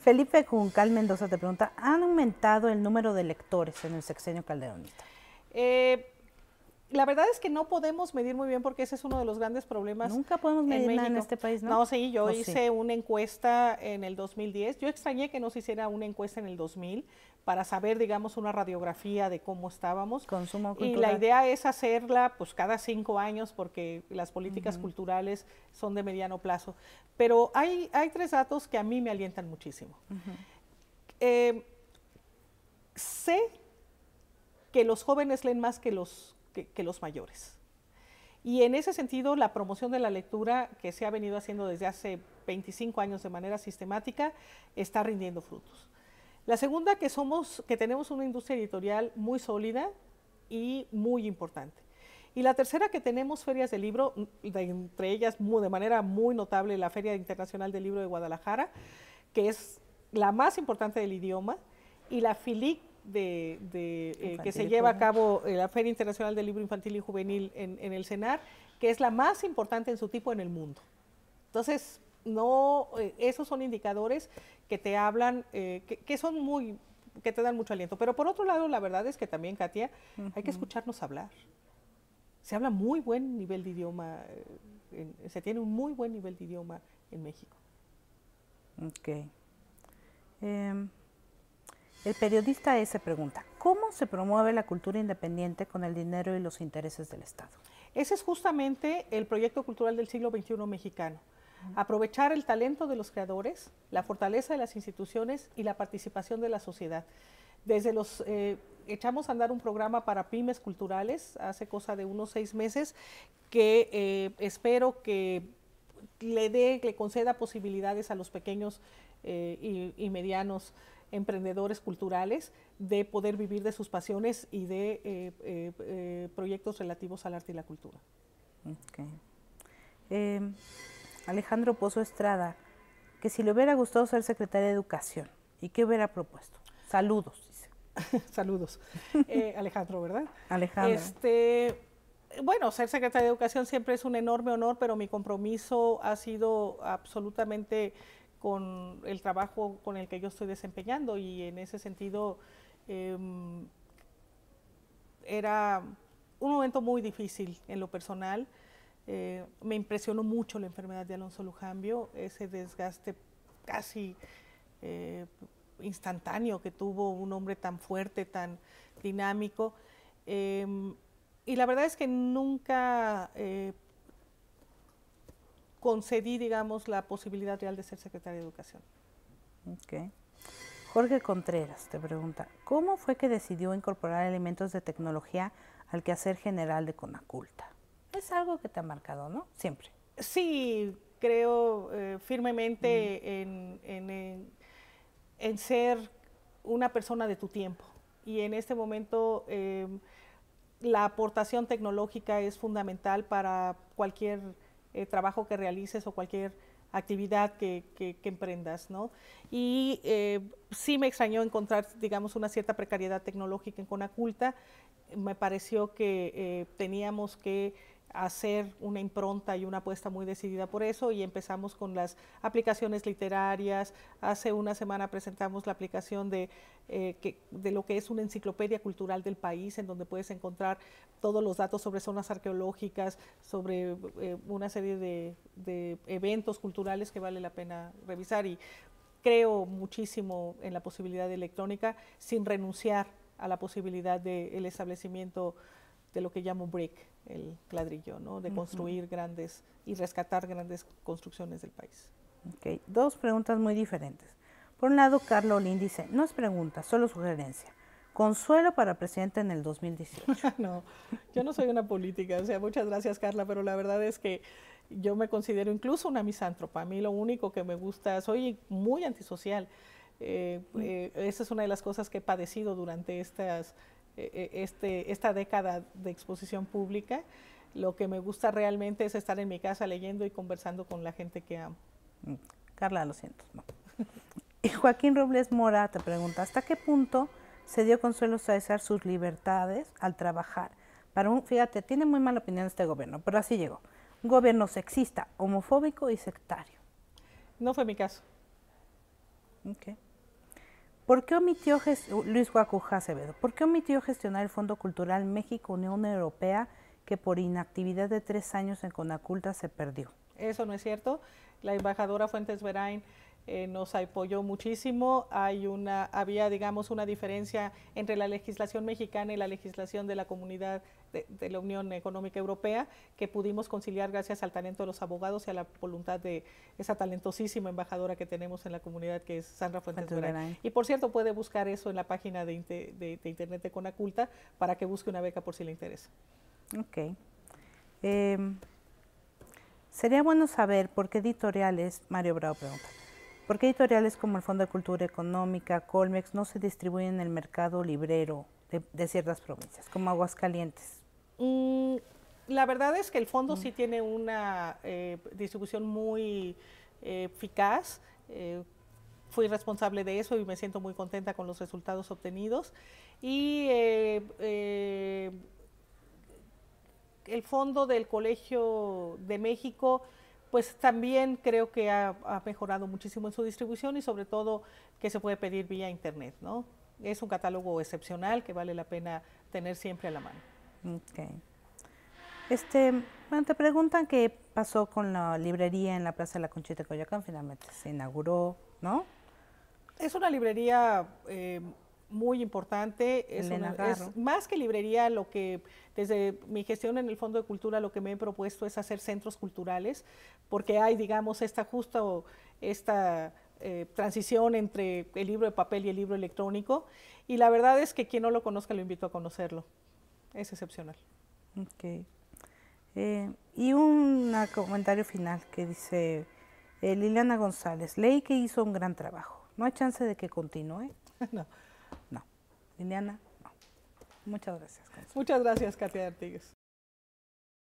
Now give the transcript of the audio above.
Felipe Juncal Mendoza te pregunta, ¿han aumentado el número de lectores en el sexenio calderonista? La verdad es que no podemos medir muy bien porque ese es uno de los grandes problemas. Nunca podemos medir nada en este país, ¿no? No, sí, yo hice una encuesta en el 2010. Yo extrañé que no se hiciera una encuesta en el 2000 para saber, digamos, una radiografía de cómo estábamos. Consumo cultural. Y la idea es hacerla pues cada 5 años porque las políticas culturales son de mediano plazo. Pero hay 3 datos que a mí me alientan muchísimo. Sé que los jóvenes leen más que los mayores. Y en ese sentido, la promoción de la lectura que se ha venido haciendo desde hace 25 años de manera sistemática está rindiendo frutos. La segunda, que tenemos una industria editorial muy sólida y muy importante. Y la tercera, que tenemos ferias de libro, entre ellas de manera muy notable la Feria Internacional del Libro de Guadalajara, que es la más importante del idioma, y la FILIC, que se lleva a cabo la Feria Internacional del Libro Infantil y Juvenil en el CENAR, que es la más importante en su tipo en el mundo. Entonces, esos son indicadores que te hablan, que te dan mucho aliento. Pero por otro lado, la verdad es que también, Katia, hay que escucharnos hablar. Se habla muy buen nivel de idioma, se tiene un muy buen nivel de idioma en México. Ok. El periodista se pregunta, ¿cómo se promueve la cultura independiente con el dinero y los intereses del Estado? Ese es justamente el proyecto cultural del siglo XXI mexicano. Aprovechar el talento de los creadores, la fortaleza de las instituciones y la participación de la sociedad. Echamos a andar un programa para pymes culturales hace cosa de unos 6 meses que espero que le conceda posibilidades a los pequeños y medianos emprendedores culturales de poder vivir de sus pasiones y de proyectos relativos al arte y la cultura. Okay. Alejandro Pozo Estrada, que si le hubiera gustado ser secretaria de Educación, ¿y qué hubiera propuesto? Saludos, dice. Saludos. Alejandro, ¿verdad? Alejandro. Bueno, ser secretaria de Educación siempre es un enorme honor, pero mi compromiso ha sido absolutamente con el trabajo con el que yo estoy desempeñando, y en ese sentido era un momento muy difícil en lo personal. Me impresionó mucho la enfermedad de Alonso Lujambio, ese desgaste casi instantáneo que tuvo un hombre tan fuerte, tan dinámico, y la verdad es que nunca concedí, digamos, la posibilidad real de ser secretaria de Educación. Okay. Jorge Contreras te pregunta, ¿cómo fue que decidió incorporar elementos de tecnología al quehacer general de Conaculta? Es algo que te ha marcado, ¿no? Siempre. Sí, creo firmemente en ser una persona de tu tiempo, y en este momento la aportación tecnológica es fundamental para cualquier trabajo que realices o cualquier actividad que emprendas, ¿no? Y sí me extrañó encontrar, digamos, una cierta precariedad tecnológica en Conaculta. Me pareció que teníamos que hacer una impronta y una apuesta muy decidida por eso, y empezamos con las aplicaciones literarias. Hace una semana presentamos la aplicación de lo que es una enciclopedia cultural del país, en donde puedes encontrar todos los datos sobre zonas arqueológicas, sobre una serie de eventos culturales que vale la pena revisar, y creo muchísimo en la posibilidad de electrónica sin renunciar a la posibilidad del establecimiento de lo que llamo brick, el ladrillo, ¿no? De construir grandes y rescatar grandes construcciones del país. Okay. 2 preguntas muy diferentes. Por un lado, Carlos Olín dice, no es pregunta, solo sugerencia. Consuelo para presidente en el 2018. No, yo no soy una política, o sea, muchas gracias, Carla, pero la verdad es que yo me considero incluso una misántropa. A mí lo único que me gusta, soy muy antisocial. Esa es una de las cosas que he padecido durante esta década de exposición pública. Lo que me gusta realmente es estar en mi casa leyendo y conversando con la gente que amo. Carla, lo siento, no. Y Joaquín Robles Mora te pregunta, ¿hasta qué punto se dio Consuelo Sáezar sus libertades al trabajar para fíjate, tiene muy mala opinión este gobierno, pero así llegó, un gobierno sexista, homofóbico y sectario? No fue mi caso. Okay. ¿Por qué omitió Luis Guacuja Acevedo? ¿Por qué omitió gestionar el Fondo Cultural México-Unión Europea que por inactividad de 3 años en Conaculta se perdió? Eso no es cierto. La embajadora Fuentes Verain nos apoyó muchísimo. Había, digamos, una diferencia entre la legislación mexicana y la legislación de la Comunidad de la Unión Económica Europea, que pudimos conciliar gracias al talento de los abogados y a la voluntad de esa talentosísima embajadora que tenemos en la comunidad, que es Sandra Fuentes Verain. Y por cierto, puede buscar eso en la página de internet de Conaculta para que busque una beca por si le interesa. Ok. Sería bueno saber por qué editoriales, Mario Bravo pregunta, ¿por qué editoriales como el Fondo de Cultura Económica, Colmex, no se distribuyen en el mercado librero de ciertas provincias, como Aguascalientes? La verdad es que el fondo sí tiene una distribución muy eficaz. Fui responsable de eso y me siento muy contenta con los resultados obtenidos. Y el fondo del Colegio de México, pues también creo que ha mejorado muchísimo en su distribución y sobre todo que se puede pedir vía internet, ¿no? Es un catálogo excepcional que vale la pena tener siempre a la mano. Okay. Bueno, te preguntan qué pasó con la librería en la Plaza de la Conchita de Coyoacán, finalmente se inauguró, ¿no? Es una librería muy importante, es más que librería, lo que desde mi gestión en el Fondo de Cultura lo que me he propuesto es hacer centros culturales, porque hay, digamos, esta transición entre el libro de papel y el libro electrónico, y la verdad es que quien no lo conozca lo invito a conocerlo, es excepcional. Okay. Y un comentario final que dice Liliana González, leí que hizo un gran trabajo, ¿no hay chance de que continúe? No. No. Liliana, no. Muchas gracias. Muchas gracias, Katia Artigues.